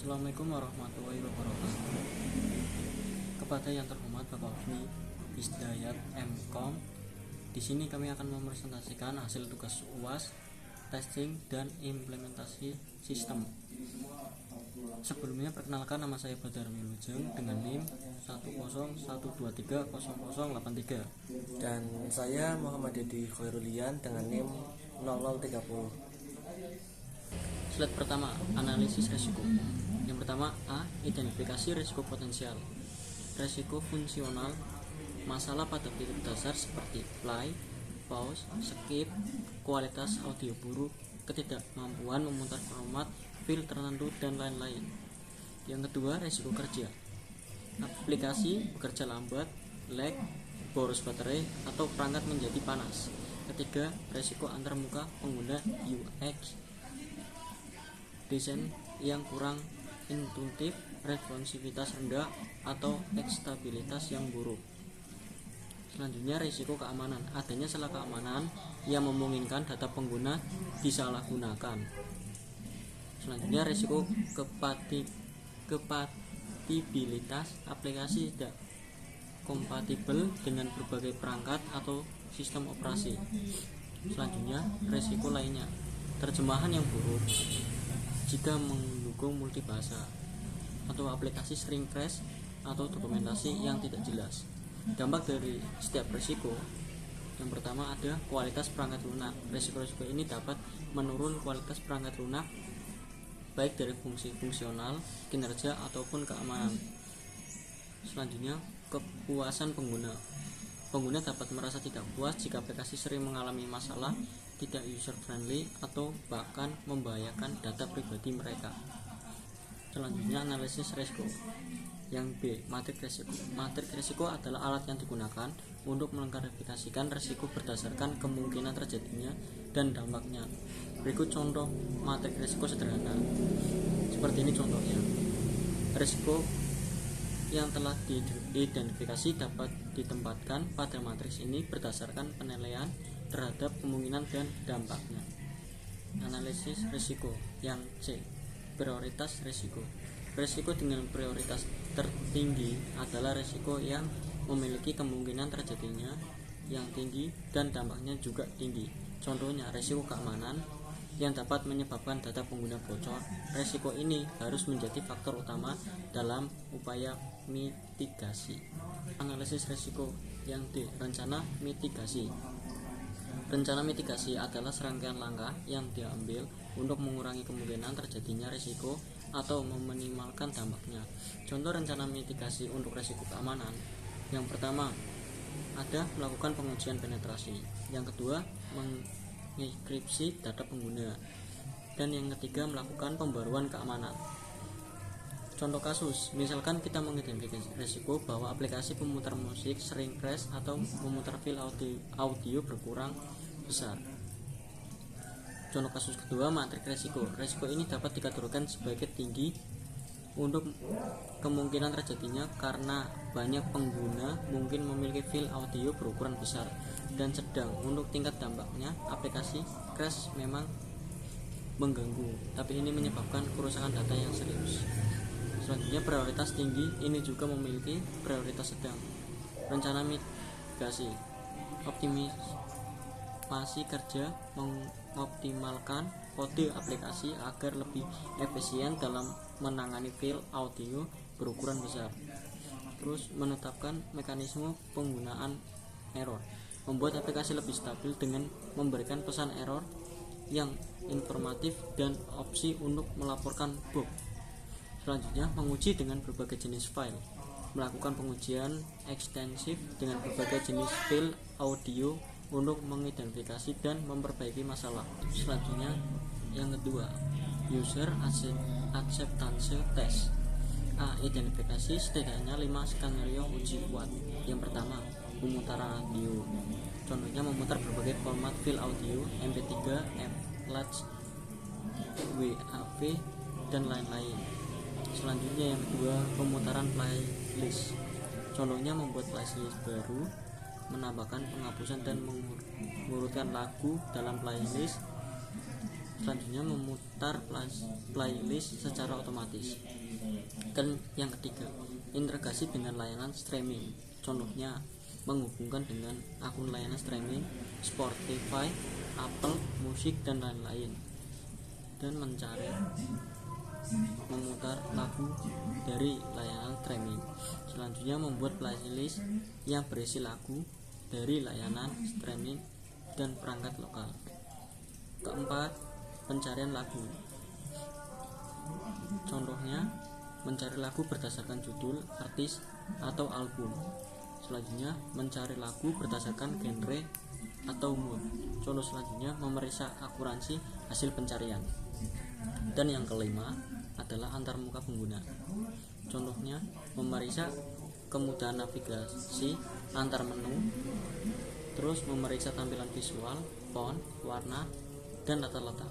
Assalamualaikum warahmatullahi wabarakatuh. Kepada yang terhormat Bapak Husni Isdayat MKom, di sini kami akan mempresentasikan hasil tugas UAS, testing dan implementasi sistem. Sebelumnya perkenalkan, nama saya Badar Wilujeng dengan NIM 101230083 dan saya Muhammad Dedi Khairulian dengan NIM 0030. Slide pertama, analisis risiko. Yang pertama, A. Identifikasi risiko potensial. Risiko fungsional, masalah pada titik dasar seperti play, pause, skip, kualitas audio buruk, ketidakmampuan memutar format, file tertentu, dan lain-lain. Yang kedua, risiko kerja. Aplikasi bekerja lambat, lag, boros baterai, atau perangkat menjadi panas. Ketiga, risiko antarmuka pengguna UX. Desain yang kurang intuitif, responsivitas rendah, atau stabilitas yang buruk. Selanjutnya, risiko keamanan. Adanya celah keamanan yang memungkinkan data pengguna disalahgunakan. Selanjutnya, risiko kompatibilitas. Aplikasi tidak kompatibel dengan berbagai perangkat atau sistem operasi. Selanjutnya, risiko lainnya. Terjemahan yang buruk. Jika mendukung multibahasa, atau aplikasi sering crash, atau dokumentasi yang tidak jelas. Dampak dari setiap risiko. Yang pertama ada kualitas perangkat lunak. Risiko-risiko ini dapat menurun kualitas perangkat lunak, baik dari fungsi fungsional, kinerja, ataupun keamanan. Selanjutnya, kepuasan pengguna. Pengguna dapat merasa tidak puas jika aplikasi sering mengalami masalah, tidak user friendly, atau bahkan membahayakan data pribadi mereka. Selanjutnya, analisis risiko. Yang B, matrik risiko. Matrik risiko adalah alat yang digunakan untuk mengklarifikasikan risiko berdasarkan kemungkinan terjadinya dan dampaknya. Berikut contoh matrik risiko sederhana. Seperti ini contohnya. Risiko yang telah diidentifikasi dapat ditempatkan pada matriks ini berdasarkan penilaian terhadap kemungkinan dan dampaknya. Analisis risiko. Yang C, prioritas risiko. Risiko dengan prioritas tertinggi adalah risiko yang memiliki kemungkinan terjadinya yang tinggi dan dampaknya juga tinggi. Contohnya, risiko keamanan yang dapat menyebabkan data pengguna bocor. Risiko ini harus menjadi faktor utama dalam upaya mitigasi. Analisis risiko. Yang D, rencana mitigasi. Rencana mitigasi adalah serangkaian langkah yang diambil untuk mengurangi kemungkinan terjadinya risiko atau meminimalkan dampaknya. Contoh rencana mitigasi untuk risiko keamanan. Yang pertama, ada melakukan pengujian penetrasi. Yang kedua, mengenkripsi data pengguna. Dan yang ketiga, melakukan pembaruan keamanan. Contoh kasus, misalkan kita mengidentifikasi risiko bahwa aplikasi pemutar musik sering crash atau memutar file audio berkurang besar. Contoh kasus kedua, matrik risiko. Risiko ini dapat dikategorikan sebagai tinggi untuk kemungkinan terjadinya karena banyak pengguna mungkin memiliki file audio berukuran besar, dan sedang untuk tingkat dampaknya. Aplikasi crash memang mengganggu, tapi ini menyebabkan kerusakan data yang serius. Selanjutnya, prioritas tinggi ini juga memiliki prioritas sedang. Rencana mitigasi. Optimasi kerja, mengoptimalkan kode aplikasi agar lebih efisien dalam menangani file audio berukuran besar. Terus, menetapkan mekanisme penggunaan error. Membuat aplikasi lebih stabil dengan memberikan pesan error yang informatif dan opsi untuk melaporkan bug. Selanjutnya, menguji dengan berbagai jenis file. Melakukan pengujian ekstensif dengan berbagai jenis file audio untuk mengidentifikasi dan memperbaiki masalah. Selanjutnya, yang kedua, user acceptance test. A. Identifikasi setidaknya 5 skenario uji kuat. Yang pertama, pemutaran audio. Contohnya memutar berbagai format file audio, MP3, FLAC, WAV, dan lain-lain. Selanjutnya, yang kedua, pemutaran playlist. Contohnya membuat playlist baru, menambahkan penghapusan dan mengurutkan lagu dalam playlist, Selanjutnya memutar playlist secara otomatis. Dan yang ketiga, integrasi dengan layanan streaming. Contohnya menghubungkan dengan akun layanan streaming Spotify, Apple Music dan lain-lain, dan memutar lagu dari layanan streaming. Selanjutnya membuat playlist yang berisi lagu dari layanan streaming dan perangkat lokal. Keempat, pencarian lagu. Contohnya mencari lagu berdasarkan judul, artis, atau album. Selanjutnya mencari lagu berdasarkan genre atau mood. Contoh selanjutnya memeriksa akuransi hasil pencarian. Dan yang kelima adalah antarmuka pengguna. Contohnya memeriksa kemudahan navigasi antar menu, terus memeriksa tampilan visual, font, warna, dan tata letak.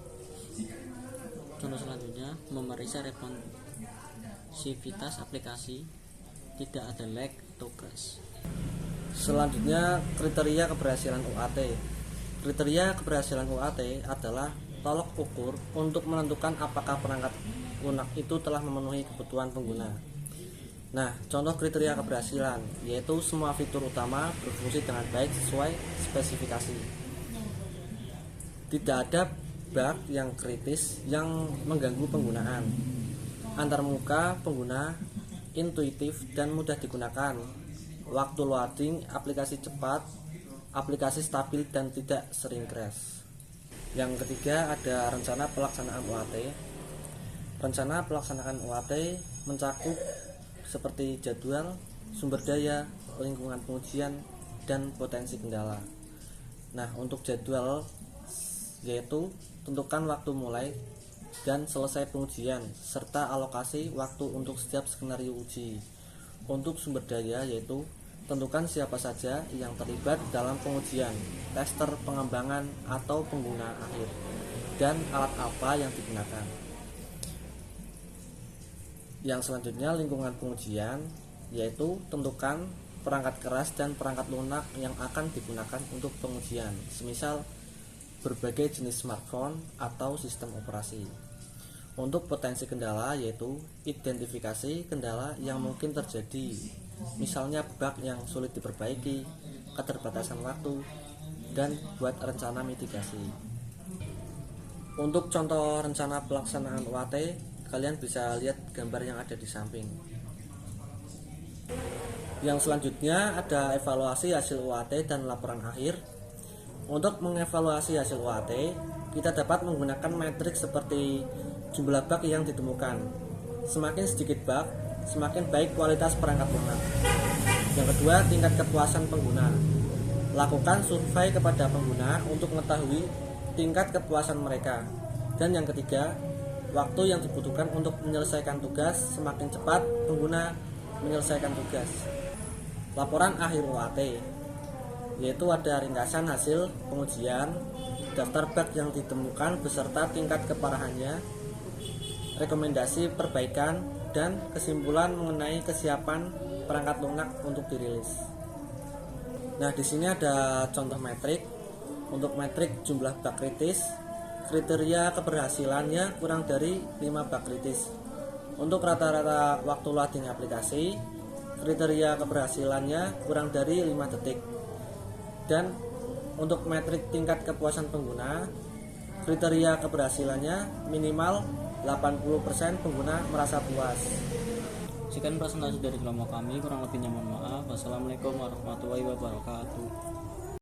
Contoh selanjutnya memeriksa responsivitas aplikasi, tidak ada lag atau crash. Selanjutnya, kriteria keberhasilan UAT. Kriteria keberhasilan UAT adalah tolok ukur untuk menentukan apakah perangkat lunak itu telah memenuhi kebutuhan pengguna. Nah, contoh kriteria keberhasilan yaitu semua fitur utama berfungsi dengan baik sesuai spesifikasi. Tidak ada bug yang kritis yang mengganggu penggunaan. Antarmuka pengguna intuitif dan mudah digunakan. Waktu loading aplikasi cepat, aplikasi stabil dan tidak sering crash. Yang ketiga ada rencana pelaksanaan UAT. Rencana pelaksanaan UAT mencakup seperti jadwal, sumber daya, lingkungan pengujian, dan potensi kendala. Nah, untuk jadwal yaitu tentukan waktu mulai dan selesai pengujian serta alokasi waktu untuk setiap skenario uji. Untuk sumber daya yaitu tentukan siapa saja yang terlibat dalam pengujian, tester pengembangan atau pengguna akhir, dan alat apa yang digunakan. Yang selanjutnya lingkungan pengujian yaitu tentukan perangkat keras dan perangkat lunak yang akan digunakan untuk pengujian, semisal berbagai jenis smartphone atau sistem operasi. Untuk potensi kendala yaitu identifikasi kendala yang mungkin terjadi, misalnya bug yang sulit diperbaiki, keterbatasan waktu, dan buat rencana mitigasi. Untuk contoh rencana pelaksanaan UAT, kalian bisa lihat gambar yang ada di samping. Yang selanjutnya ada evaluasi hasil UAT dan laporan akhir. Untuk mengevaluasi hasil UAT, kita dapat menggunakan metrik seperti jumlah bug yang ditemukan. Semakin sedikit bug, semakin baik kualitas perangkat lunak. Yang kedua, tingkat kepuasan pengguna. Lakukan survei kepada pengguna untuk mengetahui tingkat kepuasan mereka. Dan yang ketiga, waktu yang dibutuhkan untuk menyelesaikan tugas. Semakin cepat pengguna menyelesaikan tugas. Laporan akhir UAT, yaitu ada ringkasan hasil pengujian, daftar bug yang ditemukan beserta tingkat keparahannya, rekomendasi perbaikan, dan kesimpulan mengenai kesiapan perangkat lunak untuk dirilis. Nah, di sini ada contoh metrik. Untuk metrik jumlah bug kritis, kriteria keberhasilannya kurang dari 5 bug kritis. Untuk rata-rata waktu loading aplikasi, kriteria keberhasilannya kurang dari 5 detik. Dan untuk metrik tingkat kepuasan pengguna, kriteria keberhasilannya minimal 80% pengguna merasa puas. Sekian presentasi dari kelompok kami, kurang lebihnya mohon maaf. Wassalamualaikum warahmatullahi wabarakatuh.